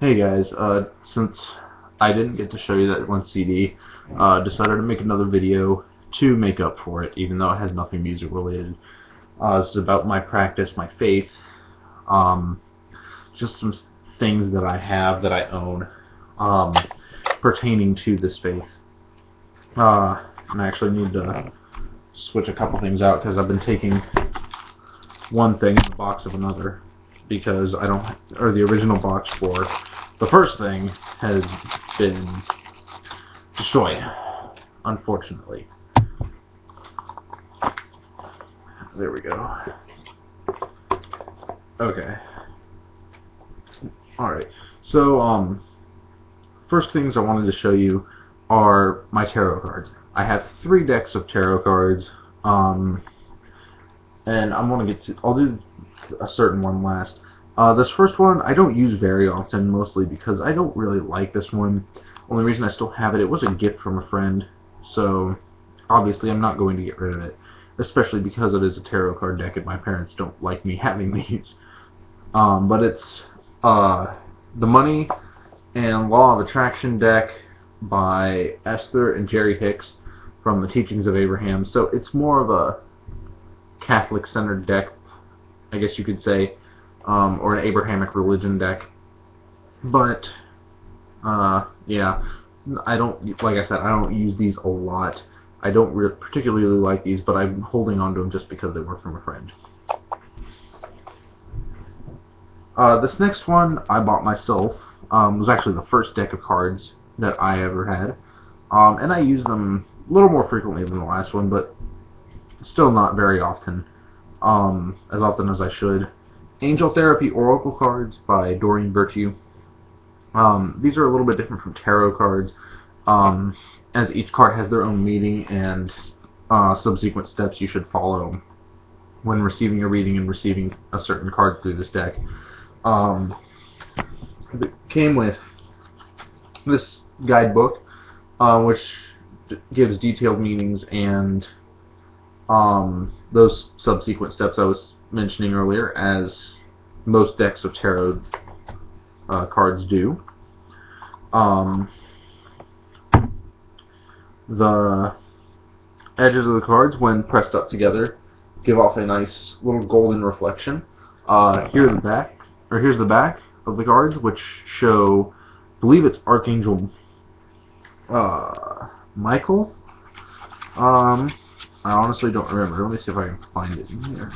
Hey guys, since I didn't get to show you that one CD, decided to make another video to make up for it, even though it has nothing music related. This is about my practice, my faith, just some things that I have that I own pertaining to this faith. And I actually need to switch a couple things out because I've been taking one thing in the box of another, because I don't, or the original box for the first thing has been destroyed, unfortunately. There we go. Okay. Alright, so first things I wanted to show you are my tarot cards. I have 3 decks of tarot cards, and I'm going to get to, I'll do a certain one last. This first one I don't use very often, mostly because I don't really like this one. Only reason I still have it, it was a gift from a friend, so obviously I'm not going to get rid of it, especially because it is a tarot card deck and my parents don't like me having these. But it's the Money and Law of Attraction deck by Esther and Jerry Hicks from the Teachings of Abraham. So it's more of a Catholic-centered deck, I guess you could say, or an Abrahamic religion deck. But yeah, I don't, like I said, I don't use these a lot. I don't particularly like these, but I'm holding on to them just because they were from a friend. This next one I bought myself. Was actually the first deck of cards that I ever had, and I use them a little more frequently than the last one, but still not very often, as often as I should. Angel Therapy Oracle cards by Doreen Virtue. These are a little bit different from tarot cards, as each card has their own meaning and subsequent steps you should follow when receiving a reading and receiving a certain card through this deck. It came with this guidebook, which gives detailed meanings and those subsequent steps I was mentioning earlier, as most decks of tarot cards do. The edges of the cards, when pressed up together, give off a nice little golden reflection. Here's the back of the cards, which show, I believe it's Archangel Michael. I honestly don't remember. Let me see if I can find it in here.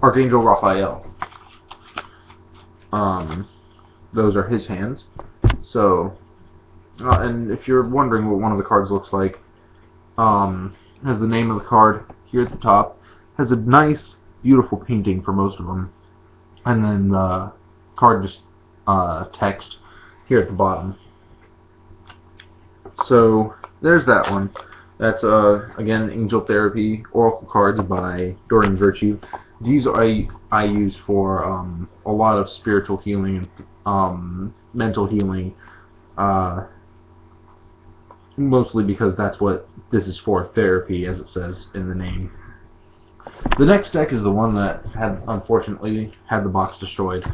Archangel Raphael. Those are his hands. So, and if you're wondering what one of the cards looks like, has the name of the card here at the top, has a nice, beautiful painting for most of them, and then the card just text here at the bottom. So there's that one. That's again, Angel Therapy Oracle cards by Doreen Virtue. These I use for a lot of spiritual healing and mental healing, mostly because that's what this is for, therapy, as it says in the name. The next deck is the one that had, unfortunately, had the box destroyed,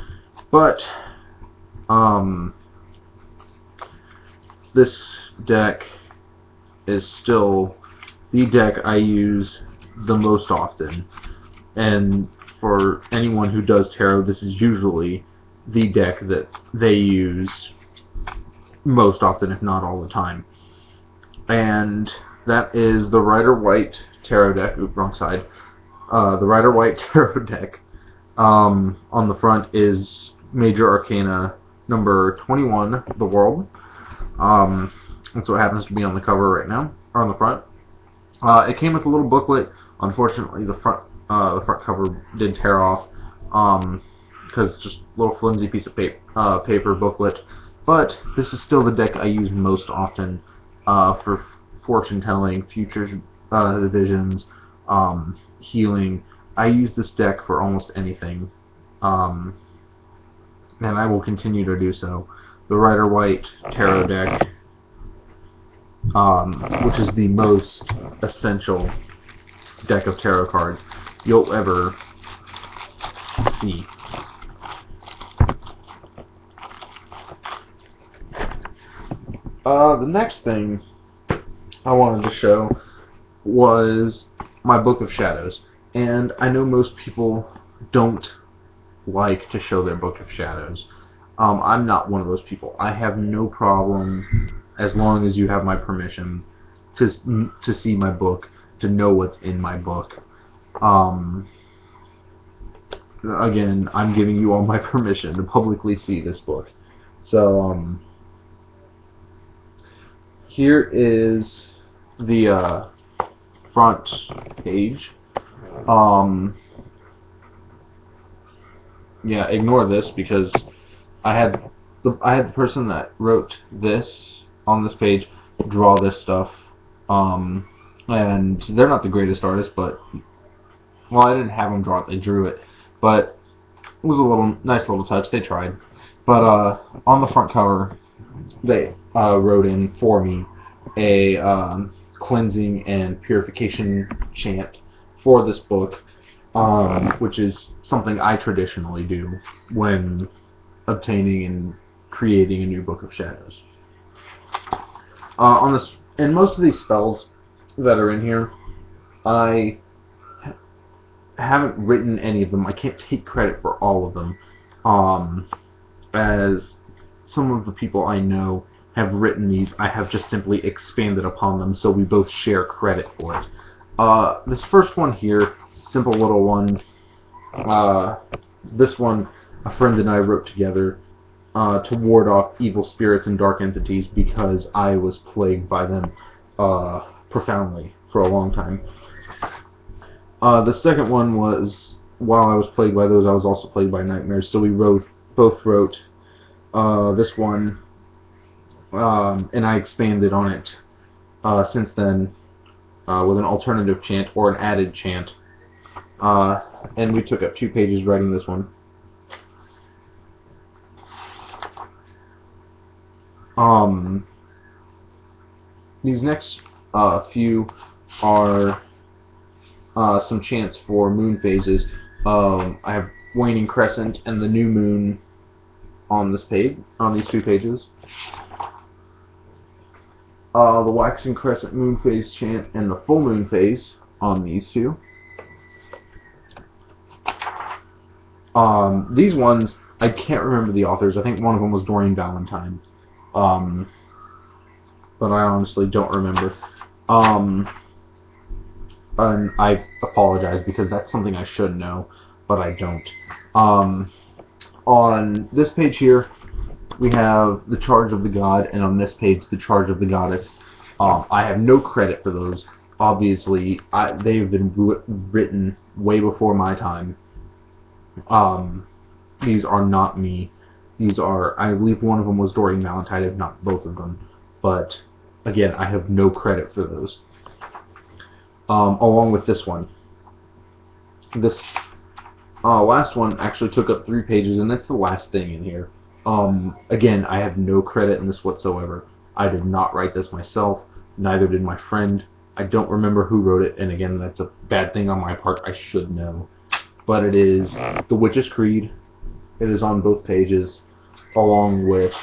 but this deck is still the deck I use the most often, and for anyone who does tarot, this is usually the deck that they use most often, if not all the time. And that is the Rider-Waite Tarot deck. Oops, wrong side. The Rider-Waite Tarot deck. On the front is Major Arcana number 21, The World. That's what happens to be on the cover right now, or on the front. It came with a little booklet. Unfortunately, the front cover did tear off, because it's just a little flimsy piece of paper booklet. But this is still the deck I use most often for fortune telling, future visions, healing. I use this deck for almost anything, and I will continue to do so. The Rider-Waite Tarot deck, which is the most essential deck of tarot cards you'll ever see. The next thing I wanted to show was my Book of Shadows. And I know most people don't like to show their Book of Shadows. I'm not one of those people. I have no problem, as long as you have my permission, to see my book, to know what's in my book. Again, I'm giving you all my permission to publicly see this book. So, here is the front page. Yeah, ignore this because I had the person that wrote this on this page draw this stuff, and they're not the greatest artists, but well, I didn't have them draw it; they drew it, but it was a nice little touch. They tried, but on the front cover, they wrote in for me a cleansing and purification chant for this book, which is something I traditionally do when obtaining and creating a new Book of Shadows. And most of these spells that are in here, I haven't written any of them. I can't take credit for all of them, as some of the people I know have written these. I have just simply expanded upon them, so we both share credit for it. This first one here, simple little one. This one, a friend and I wrote together to ward off evil spirits and dark entities because I was plagued by them profoundly for a long time. The second one was, while I was plagued by those, I was also plagued by nightmares, so we both wrote this one, and I expanded on it since then with an alternative chant or an added chant, and we took up 2 pages writing this one. These next few are some chants for moon phases. I have waning crescent and the new moon on this page, on these 2 pages. The waxing crescent moon phase chant and the full moon phase on these 2. These ones, I can't remember the authors. I think one of them was Doreen Valentine. But I honestly don't remember. And I apologize because that's something I should know, but I don't. On this page here, we have the Charge of the God, and on this page, the Charge of the Goddess. I have no credit for those. Obviously, they have been written way before my time. These are not me. These are, I believe one of them was Doreen Valentine, if not both of them. But, again, I have no credit for those. Along with this one. This last one actually took up 3 pages, and that's the last thing in here. Again, I have no credit in this whatsoever. I did not write this myself, neither did my friend. I don't remember who wrote it, and again, that's a bad thing on my part. I should know. But it is The Witch's Creed. It is on both pages, along with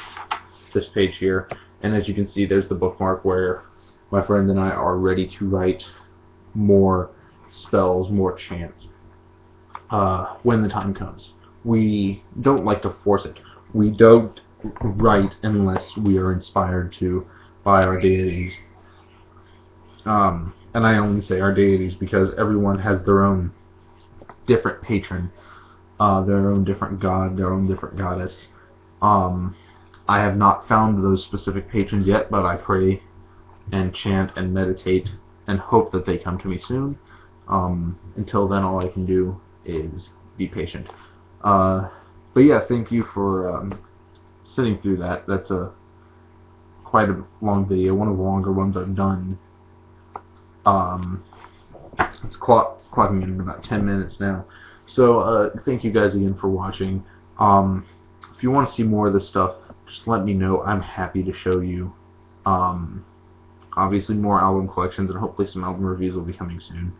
this page here. And as you can see, there's the bookmark where my friend and I are ready to write more spells, more chants, when the time comes. We don't like to force it. We don't write unless we are inspired to by our deities. And I only say our deities because everyone has their own different patron, their own different god, their own different goddess. I have not found those specific patrons yet, but I pray and chant and meditate and hope that they come to me soon. Until then, all I can do is be patient. But yeah, thank you for sitting through that. That's quite a long video, one of the longer ones I've done. It's clocking in about 10 minutes now. So thank you guys again for watching. If you want to see more of this stuff, just let me know. I'm happy to show you. Obviously more album collections and hopefully some album reviews will be coming soon.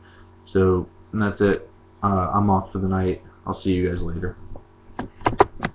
So, and that's it. I'm off for the night. I'll see you guys later.